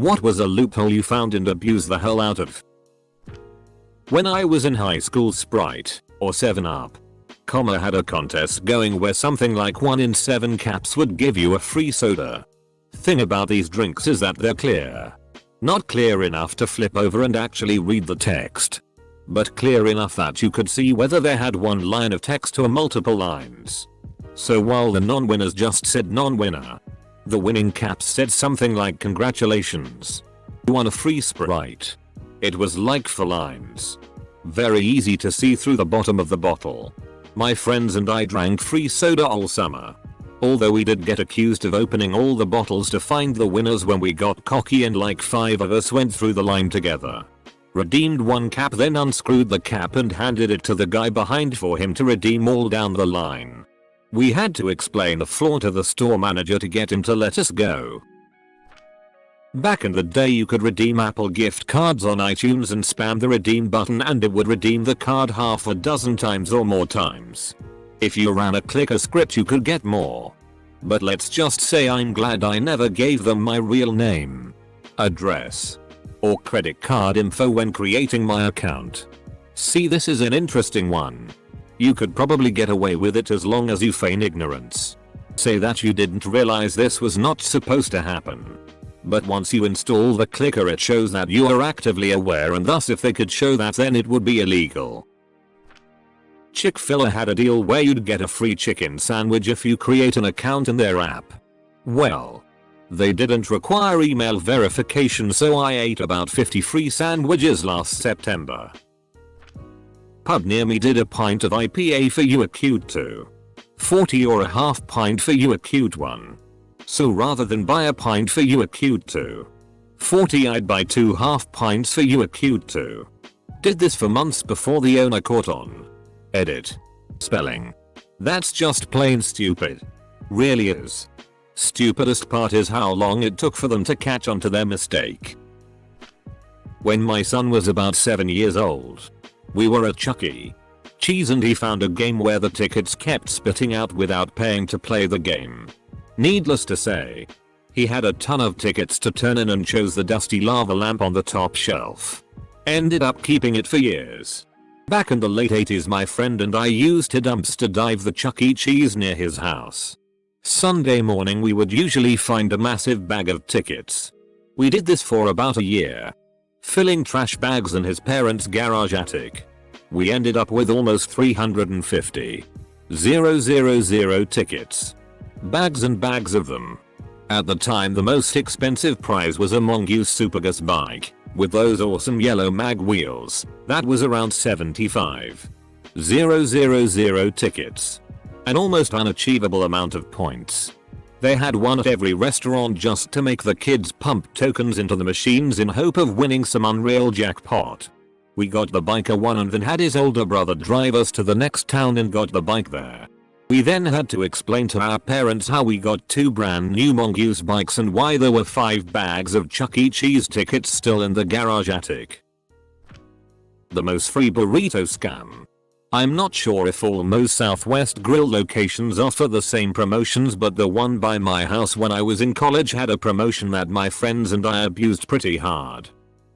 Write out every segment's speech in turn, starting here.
What was a loophole you found and abused the hell out of? When I was in high school, Sprite, or 7-Up, had a contest going where something like 1 in 7 caps would give you a free soda. Thing about these drinks is that they're clear. Not clear enough to flip over and actually read the text, but clear enough that you could see whether they had one line of text or multiple lines. So while the non-winners just said non-winner, the winning caps said something like congratulations, you won a free Sprite. It was like 4 lines. Very easy to see through the bottom of the bottle. My friends and I drank free soda all summer. Although we did get accused of opening all the bottles to find the winners when we got cocky and like 5 of us went through the line together. Redeemed 1 cap, then unscrewed the cap and handed it to the guy behind for him to redeem all down the line. We had to explain the flaw to the store manager to get him to let us go. Back in the day you could redeem Apple gift cards on iTunes and spam the redeem button and it would redeem the card half a dozen times or more times. If you ran a clicker script you could get more. But let's just say I'm glad I never gave them my real name, address, or credit card info when creating my account. See, this is an interesting one. You could probably get away with it as long as you feign ignorance. Say that you didn't realize this was not supposed to happen. But once you install the clicker it shows that you are actively aware, and thus if they could show that then it would be illegal. Chick-fil-A had a deal where you'd get a free chicken sandwich if you create an account in their app. Well, they didn't require email verification, so I ate about 50 free sandwiches last September. Pub near me did a pint of IPA for you a cute 2. 40 or a half pint for you a cute 1. So rather than buy a pint for you a cute 2. 40 I'd buy 2 half pints for you a cute 2. Did this for months before the owner caught on. Edit. Spelling. That's just plain stupid. Really is. Stupidest part is how long it took for them to catch on to their mistake. When my son was about 7 years old, we were at Chuck E. Cheese and he found a game where the tickets kept spitting out without paying to play the game. Needless to say, he had a ton of tickets to turn in and chose the dusty lava lamp on the top shelf. Ended up keeping it for years. Back in the late 80s my friend and I used to dumpster dive the Chuck E. Cheese near his house. Sunday morning we would usually find a massive bag of tickets. We did this for about a year, filling trash bags in his parents' garage attic. We ended up with almost 350 tickets. Bags and bags of them. At the time the most expensive prize was a Mongoose Supergas bike with those awesome yellow mag wheels. That was around 75 tickets. An almost unachievable amount of points. They had one at every restaurant just to make the kids pump tokens into the machines in hope of winning some unreal jackpot. We got the bike a 1 and then had his older brother drive us to the next town and got the bike there. We then had to explain to our parents how we got 2 brand new Mongoose bikes and why there were 5 bags of Chuck E. Cheese tickets still in the garage attic. The Moe's free burrito scam. I'm not sure if all Moe's Southwest Grill locations offer the same promotions, but the one by my house when I was in college had a promotion that my friends and I abused pretty hard.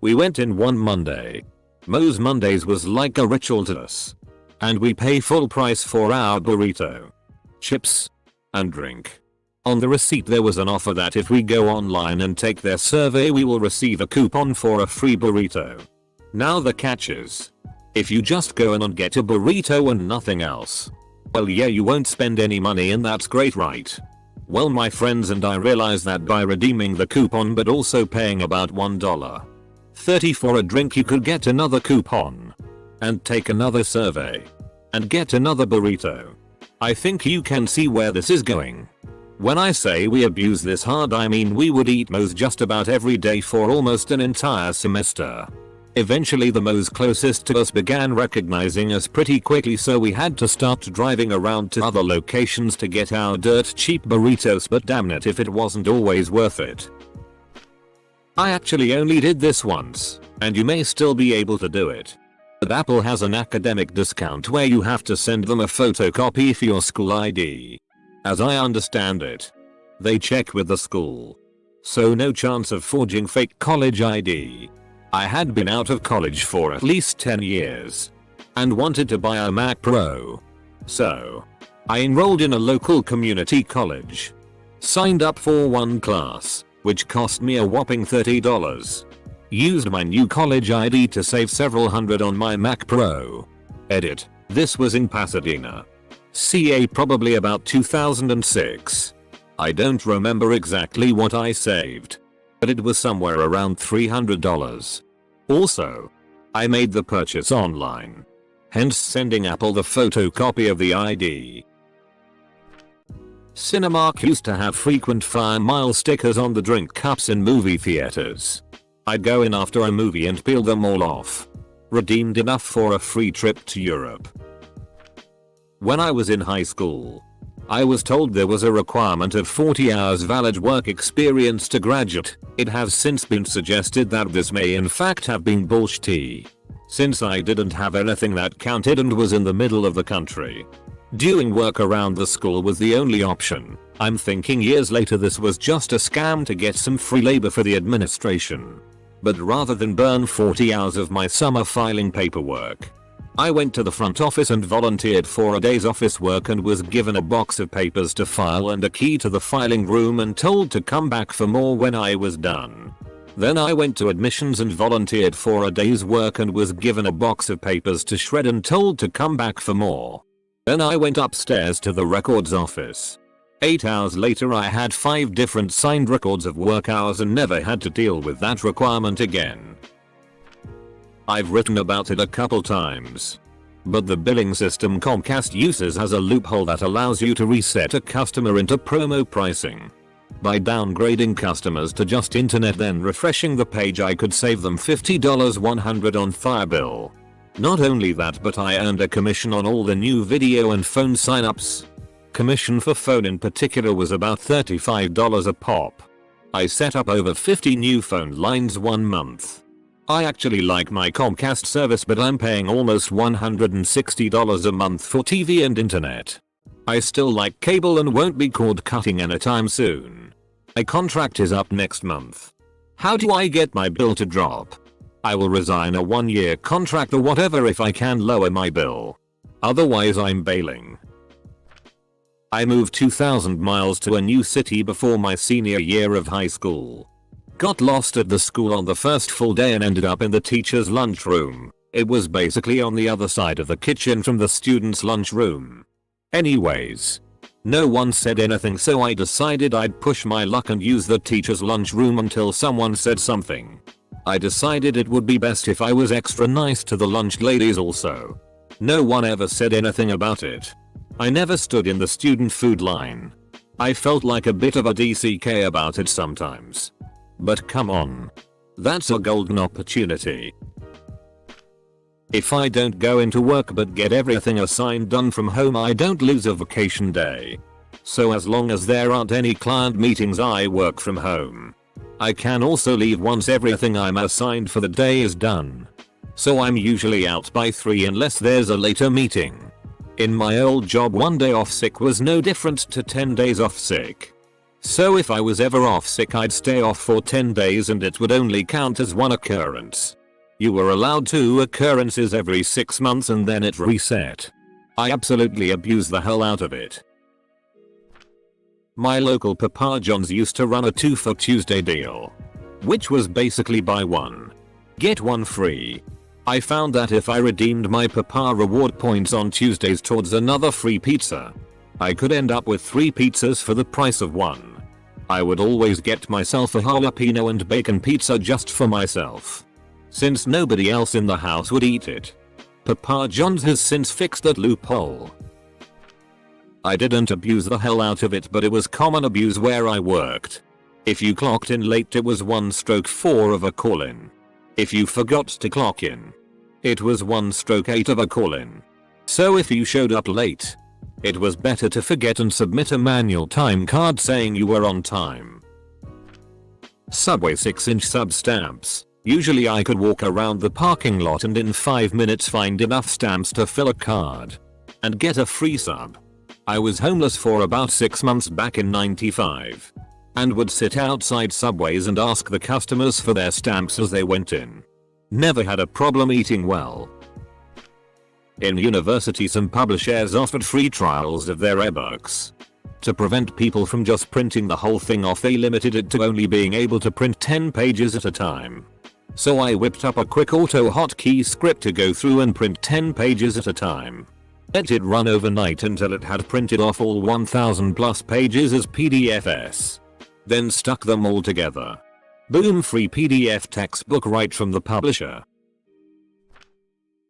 We went in one Monday. Moe's Mondays was like a ritual to us. And we pay full price for our burrito, chips, and drink. On the receipt there was an offer that if we go online and take their survey we will receive a coupon for a free burrito. Now the catch is, if you just go in and get a burrito and nothing else, well yeah, you won't spend any money and that's great, right? Well, my friends and I realized that by redeeming the coupon but also paying about $1.30 for a drink you could get another coupon and take another survey and get another burrito. I think you can see where this is going. When I say we abuse this hard I mean we would eat Moe's just about every day for almost an entire semester. Eventually the Moe's closest to us began recognizing us pretty quickly, so we had to start driving around to other locations to get our dirt cheap burritos, but damn it if it wasn't always worth it. I actually only did this once, and you may still be able to do it. But Apple has an academic discount where you have to send them a photocopy for your school ID. As I understand it, they check with the school. So no chance of forging fake college ID. I had been out of college for at least 10 years and wanted to buy a Mac Pro. So I enrolled in a local community college. Signed up for one class, which cost me a whopping $30. Used my new college ID to save several hundred on my Mac Pro. Edit. This was in Pasadena, CA, probably about 2006. I don't remember exactly what I saved, but it was somewhere around $300. Also, I made the purchase online, hence sending Apple the photocopy of the ID. Cinemark used to have frequent Fire Mile stickers on the drink cups in movie theaters. I'd go in after a movie and peel them all off. Redeemed enough for a free trip to Europe. When I was in high school, I was told there was a requirement of 40 hours valid work experience to graduate. It has since been suggested that this may in fact have been bullshit, since I didn't have anything that counted and was in the middle of the country. Doing work around the school was the only option. I'm thinking years later this was just a scam to get some free labor for the administration. But rather than burn 40 hours of my summer filing paperwork, I went to the front office and volunteered for a day's office work and was given a box of papers to file and a key to the filing room and told to come back for more when I was done. Then I went to admissions and volunteered for a day's work and was given a box of papers to shred and told to come back for more. Then I went upstairs to the records office. 8 hours later I had 5 different signed records of work hours and never had to deal with that requirement again. I've written about it a couple times, but the billing system Comcast uses has a loophole that allows you to reset a customer into promo pricing. By downgrading customers to just internet then refreshing the page, I could save them $50 $100 on Firebill. Not only that, but I earned a commission on all the new video and phone signups. Commission for phone in particular was about $35 a pop. I set up over 50 new phone lines one month. I actually like my Comcast service, but I'm paying almost $160 a month for TV and internet. I still like cable and won't be cord cutting anytime soon. My contract is up next month. How do I get my bill to drop? I will resign a 1-year contract or whatever if I can lower my bill. Otherwise I'm bailing. I moved 2,000 miles to a new city before my senior year of high school. Got lost at the school on the first full day and ended up in the teacher's lunchroom. It was basically on the other side of the kitchen from the student's lunchroom. Anyways, no one said anything, so I decided I'd push my luck and use the teacher's lunchroom until someone said something. I decided it would be best if I was extra nice to the lunch ladies also. No one ever said anything about it. I never stood in the student food line. I felt like a bit of a DCK about it sometimes. But come on. That's a golden opportunity. If I don't go into work but get everything assigned done from home, I don't lose a vacation day. So as long as there aren't any client meetings, I work from home. I can also leave once everything I'm assigned for the day is done. So I'm usually out by 3 unless there's a later meeting. In my old job, 1 day off sick was no different to 10 days off sick. So if I was ever off sick, I'd stay off for 10 days and it would only count as one occurrence. You were allowed 2 occurrences every 6 months and then it reset. I absolutely abused the hell out of it. My local Papa John's used to run a 2 for Tuesday deal, which was basically buy one, get one free. I found that if I redeemed my Papa reward points on Tuesdays towards another free pizza, I could end up with 3 pizzas for the price of 1. I would always get myself a jalapeno and bacon pizza just for myself, since nobody else in the house would eat it. Papa John's has since fixed that loophole. I didn't abuse the hell out of it, but it was common abuse where I worked. If you clocked in late, it was 1/4 of a call-in. If you forgot to clock in, it was 1/8 of a call-in. So if you showed up late, it was better to forget and submit a manual time card saying you were on time. Subway 6-inch sub stamps. Usually I could walk around the parking lot and in 5 minutes find enough stamps to fill a card and get a free sub. I was homeless for about 6 months back in '95. and would sit outside subways and ask the customers for their stamps as they went in. Never had a problem eating well. In university, some publishers offered free trials of their ebooks. To prevent people from just printing the whole thing off, they limited it to only being able to print 10 pages at a time. So I whipped up a quick auto hotkey script to go through and print 10 pages at a time. Let it run overnight until it had printed off all 1000 plus pages as PDFs. Then stuck them all together. Boom, free PDF textbook right from the publisher.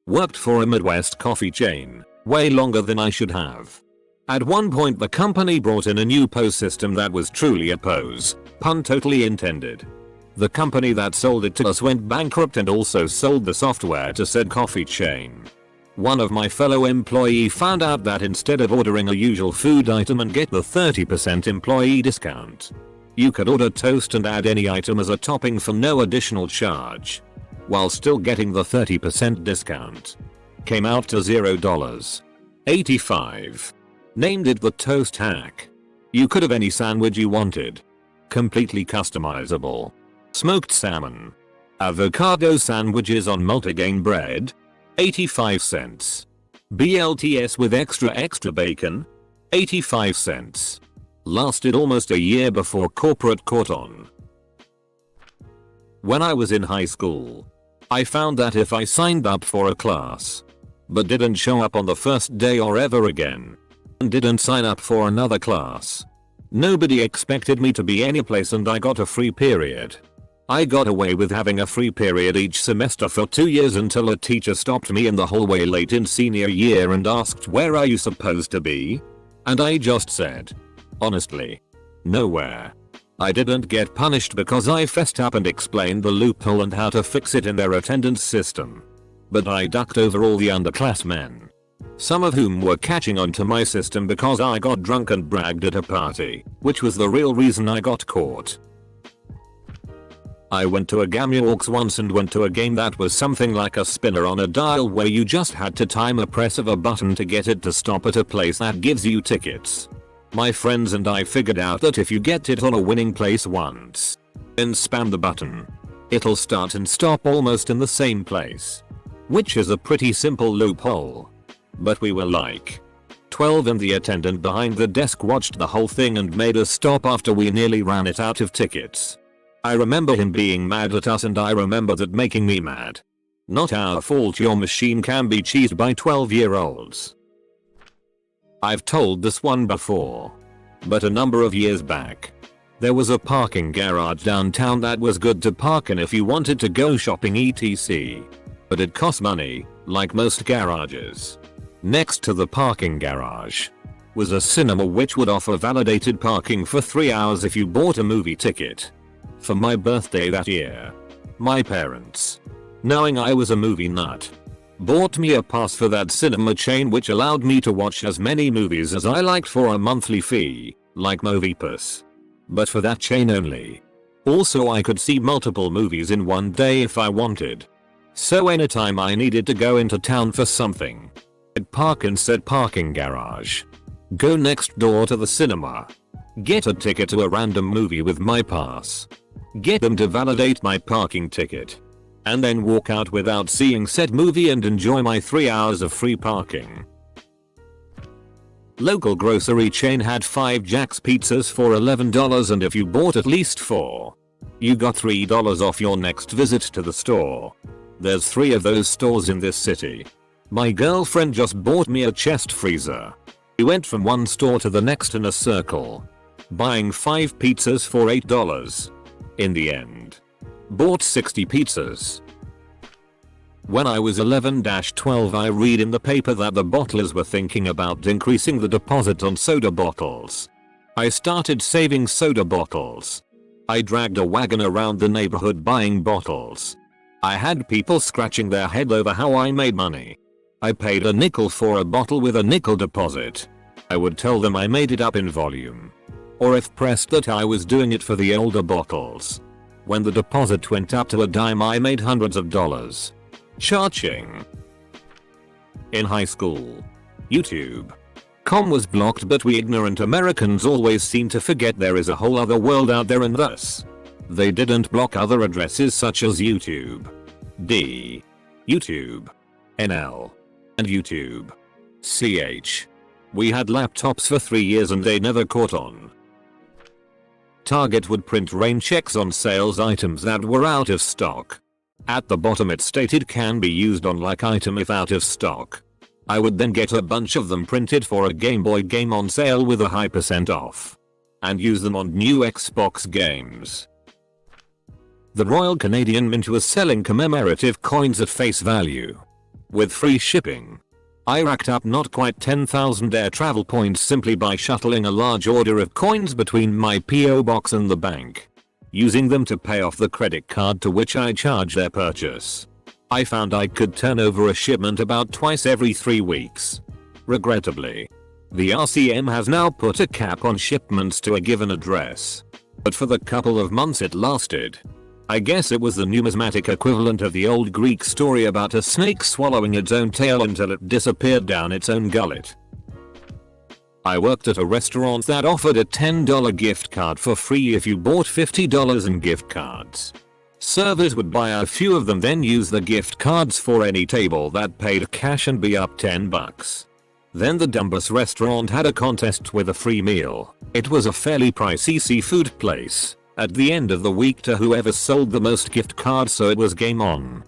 Worked for a Midwest coffee chain, way longer than I should have. At one point the company brought in a new POS system that was truly a POS, pun totally intended. The company that sold it to us went bankrupt and also sold the software to said coffee chain. One of my fellow employee found out that instead of ordering a usual food item and get the 30% employee discount, you could order toast and add any item as a topping for no additional charge, while still getting the 30% discount. Came out to $0.85. Named it the toast hack. You could have any sandwich you wanted. Completely customizable. Smoked salmon. Avocado sandwiches on multigrain bread. 85 cents. BLTs with extra bacon. 85 cents. Lasted almost a year before corporate caught on. When I was in high school, I found that if I signed up for a class, but didn't show up on the first day or ever again, and didn't sign up for another class, nobody expected me to be anyplace and I got a free period. I got away with having a free period each semester for 2 years until a teacher stopped me in the hallway late in senior year and asked, "Where are you supposed to be?" And I just said, honestly, nowhere. I didn't get punished because I fessed up and explained the loophole and how to fix it in their attendance system. But I ducked over all the underclassmen, some of whom were catching on to my system because I got drunk and bragged at a party, which was the real reason I got caught. I went to a Gamewalks once and went to a game that was something like a spinner on a dial where you just had to time a press of a button to get it to stop at a place that gives you tickets. My friends and I figured out that if you get it on a winning place once, then spam the button, it'll start and stop almost in the same place. Which is a pretty simple loophole. But we were like 12 and the attendant behind the desk watched the whole thing and made us stop after we nearly ran it out of tickets. I remember him being mad at us and I remember that making me mad. Not our fault your machine can be cheated by 12-year-olds. I've told this one before, but a number of years back, there was a parking garage downtown that was good to park in if you wanted to go shopping etc. But it cost money, like most garages. Next to the parking garage was a cinema which would offer validated parking for 3 hours if you bought a movie ticket. For my birthday that year, my parents, knowing I was a movie nut, bought me a pass for that cinema chain which allowed me to watch as many movies as I liked for a monthly fee, like MoviePass. But for that chain only. Also I could see multiple movies in one day if I wanted. So anytime I needed to go into town for something, I'd park in said parking garage, go next door to the cinema, get a ticket to a random movie with my pass, get them to validate my parking ticket, and then walk out without seeing said movie and enjoy my 3 hours of free parking. Local grocery chain had 5 Jack's pizzas for $11 and if you bought at least 4, you got $3 off your next visit to the store. There's 3 of those stores in this city. My girlfriend just bought me a chest freezer. We went from one store to the next in a circle, buying 5 pizzas for $8. In the end, bought 60 pizzas. When I was 11-12 I read in the paper that the bottlers were thinking about increasing the deposit on soda bottles. I started saving soda bottles. I dragged a wagon around the neighborhood buying bottles. I had people scratching their head over how I made money. I paid a nickel for a bottle with a nickel deposit. I would tell them I made it up in volume. Or if pressed that I was doing it for the older bottles. When the deposit went up to a dime I made hundreds of dollars. Charging. In high school. YouTube. Com was blocked, but we ignorant Americans always seem to forget there is a whole other world out there, and thus they didn't block other addresses such as YouTube, D, YouTube, NL, and YouTube, CH. We had laptops for 3 years and they never caught on. Target would print rain checks on sales items that were out of stock. At the bottom it stated can be used on like item if out of stock. I would then get a bunch of them printed for a Game Boy game on sale with a high % off, and use them on new Xbox games. The Royal Canadian Mint was selling commemorative coins at face value, with free shipping. I racked up not quite 10,000 air travel points simply by shuttling a large order of coins between my PO box and the bank, using them to pay off the credit card to which I charged their purchase. I found I could turn over a shipment about twice every 3 weeks. Regrettably, the RCM has now put a cap on shipments to a given address, but for the couple of months it lasted. I guess it was the numismatic equivalent of the old Greek story about a snake swallowing its own tail until it disappeared down its own gullet. I worked at a restaurant that offered a $10 gift card for free if you bought $50 in gift cards. Servers would buy a few of them, then use the gift cards for any table that paid cash and be up $10. Then the Dumbus restaurant had a contest with a free meal. It was a fairly pricey seafood place at the end of the week to whoever sold the most gift cards, so it was game on.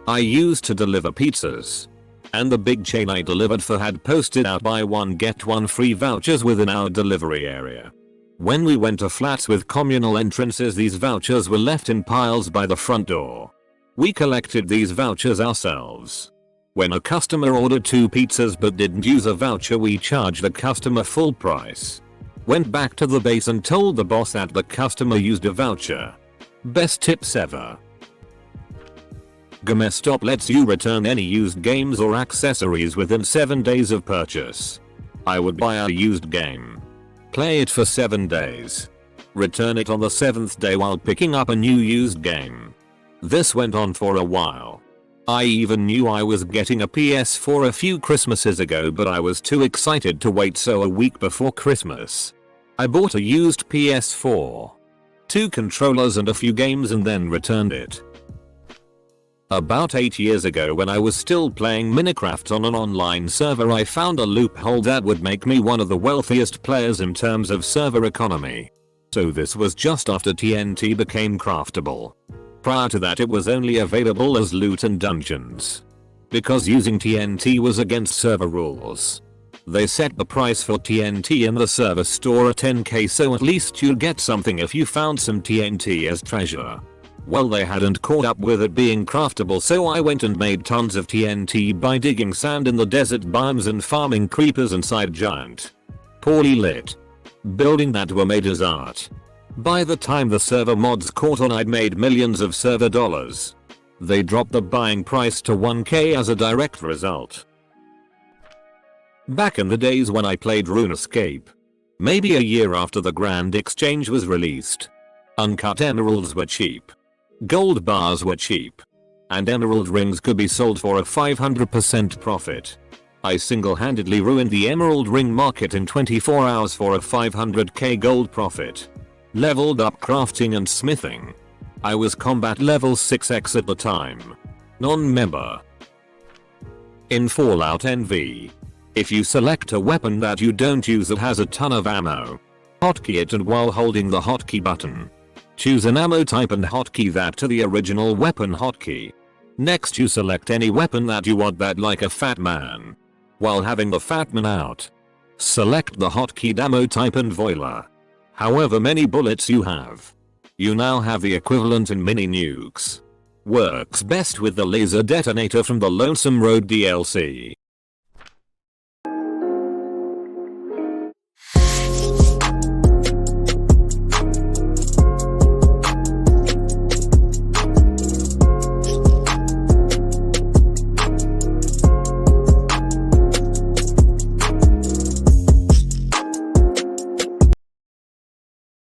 I used to deliver pizzas, and the big chain I delivered for had posted out buy one get one free vouchers within our delivery area. When we went to flats with communal entrances, these vouchers were left in piles by the front door. We collected these vouchers ourselves. When a customer ordered 2 pizzas but didn't use a voucher, we charged the customer full price. Went back to the base and told the boss that the customer used a voucher. Best tips ever. GameStop lets you return any used games or accessories within 7 days of purchase. I would buy a used game, play it for 7 days, return it on the 7th day while picking up a new used game. This went on for a while. I even knew I was getting a PS4 a few Christmases ago, but I was too excited to wait, so a week before Christmas I bought a used PS4, 2 controllers and a few games, and then returned it. About 8 years ago, when I was still playing Minecraft on an online server, I found a loophole that would make me one of the wealthiest players in terms of server economy. So this was just after TNT became craftable. Prior to that it was only available as loot and dungeons. Because using TNT was against server rules, they set the price for TNT in the server store at 10k, so at least you'd get something if you found some TNT as treasure. Well, they hadn't caught up with it being craftable, so I went and made tons of TNT by digging sand in the desert biomes and farming creepers inside giant, poorly lit building that were made as art. By the time the server mods caught on, I'd made millions of server dollars. They dropped the buying price to 1k as a direct result. Back in the days when I played RuneScape, maybe a year after the Grand Exchange was released, uncut emeralds were cheap, gold bars were cheap, and emerald rings could be sold for a 500% profit. I single-handedly ruined the emerald ring market in 24 hours for a 500k gold profit. Leveled up crafting and smithing. I was combat level 6x at the time. Non-member. In Fallout NV, if you select a weapon that you don't use that has a ton of ammo, hotkey it, and while holding the hotkey button, choose an ammo type and hotkey that to the original weapon hotkey. Next you select any weapon that you want, that like a fat man. While having the fat man out, select the hotkeyed ammo type and voila. However many bullets you have, you now have the equivalent in mini nukes. Works best with the laser detonator from the Lonesome Road DLC.